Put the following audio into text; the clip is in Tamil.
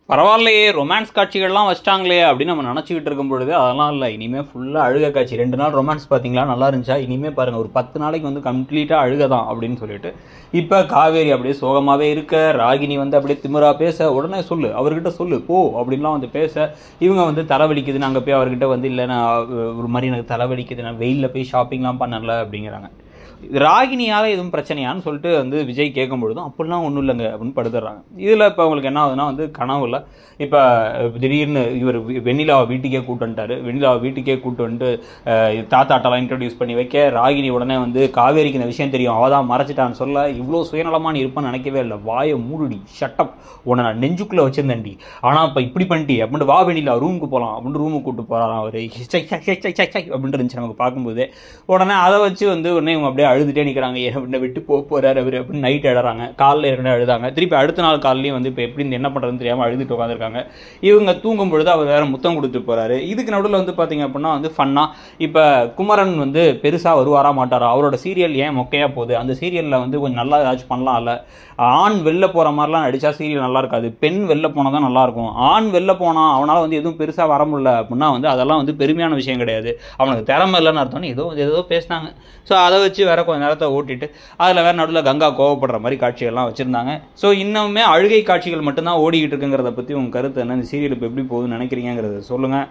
பரவாயில்லையே ரொமான்ஸ் காட்சிகள்லாம் வச்சிட்டாங்களே அப்படின்னு நம்ம நினச்சிக்கிட்டு இருக்கும் பொழுது அதெல்லாம் இல்லை. இனிமேல் ஃபுல்லாக அழுக காட்சி. 2 நாள் ரொமான்ஸ் பார்த்தீங்களா, நல்லா இருந்துச்சா? இனிமேல் பாருங்கள், ஒரு 10 நாளைக்கு வந்து கம்ப்ளீட்டாக அழுக தான் அப்படின்னு சொல்லிட்டு இப்போ காவேரி அப்படியே சோகமாகவே இருக்க, ராகினி வந்து அப்படியே திமிரா பேச, உடனே சொல்லு அவர்கிட்ட சொல்லு போ அப்படின்லாம் வந்து பேச, இவங்க வந்து தலைவலிக்குது, நாங்கள் போய் அவர்கிட்ட வந்து இல்லை நான் ஒரு மாதிரி எனக்கு தலைவலிக்குது, நான் வெயிலில் போய் ஷாப்பிங்லாம் பண்ணல அப்படிங்கிறாங்க. ராகினியால் எதுவும் பிரச்சனையான்னு சொல்லிட்டு வந்து விஜய் கேட்கும் பொழுதும் அப்படிலாம் ஒன்றும் இல்லைங்க அப்படின்னு படுத்துடுறாங்க. இதில் இப்போ அவங்களுக்கு என்ன ஆகுதுன்னா வந்து கனவுல இப்போ திடீர்னு இவர் வெண்ணிலாவை வீட்டுக்கே கூட்டு வந்துட்டாரு. வெண்ணிலாவை வீட்டுக்கே கூட்டு வந்துட்டு தாத்தாட்டெல்லாம் இன்ட்ரடியூஸ் பண்ணி வைக்க, ராகினி உடனே வந்து காவேரிக்கு இந்த விஷயம் தெரியும், அவள் தான் மறைச்சிட்டான்னு சொல்ல, இவ்வளோ சுயநலமான இருப்பான்னு நினைக்கவே இல்லை, வாயை மூடுடி ஷட்டப், உன்னை நான் நெஞ்சுக்குள்ளே வச்சிருந்தேன்டி, ஆனால் இப்போ இப்படி பண்ணிட்டி அப்படின்ட்டு வா வெண்ணிலா ரூமுக்கு போகலாம் அப்படின்னு ரூமுக்கு கூப்பிட்டு போகிறாராம் அவர். அப்படின்ட்டு இருந்துச்சு நமக்கு பார்க்கும்போது. உடனே அதை வச்சு வந்து உடனே இவங்க அப்படியே அழுதுகிட்டே நிற்கிறாங்க, என்ன விட்டு போகிறாரு அவர் அப்படின்னு நைட் அழுறாங்க. காலையில் ஏற்கனவே அழுதாங்க, திருப்பி அடுத்த நாள் காலையிலையும் வந்து இப்போ எப்படி என்ன பண்ணுறதுன்னு தெரியாமல் அழுதுட்டு உட்காந்துருக்காங்க. இவங்க தூங்கும் பொழுது அவர் வேற முத்தம் கொடுத்து போறாரு. இதுக்கு நடுவில் வந்து பார்த்தீங்க அப்படின்னா வந்து ஃபன்னா இப்போ குமரன் வந்து பெருசாக வருவாரா மாட்டாரா, அவரோட சீரியல் ஏன் மொக்கையா போகுது, அந்த சீரியலில் வந்து கொஞ்சம் நல்லா ஏதாச்சும் பண்ணலாம் இல்லை, ஆண் வெளில போகிற மாதிரிலாம் நடித்தா சீரியல் நல்லா இருக்காது, பெண் வெளில போனால் தான் நல்லாயிருக்கும், ஆண் வெளில போனால் அவனால் வந்து எதுவும் பெருசாக வர முடியல அப்படின்னா வந்து அதெல்லாம் வந்து பெருமையான விஷயம் கிடையாது, அவனுக்கு திறமை இல்லைன்னு அர்த்தம்னு ஏதோ பேசினாங்க. ஸோ அதை வச்சு வேற கொஞ்சம் நேரத்தை ஓட்டிட்டு அதில் வேற நடுவில் கங்கா கோவப்படுற மாதிரி காட்சிகள்லாம் வச்சுருந்தாங்க. ஸோ இன்னுமே அழுகை காட்சிகள் மட்டும்தான் ஓடிக்கிட்டு இருக்குங்கிறத பற்றி உங்கள் கருத்து என்ன, இந்த சீரியல் இப்போ எப்படி போகுதுன்னு நினைக்கிறீங்கிறத சொல்லுங்கள்.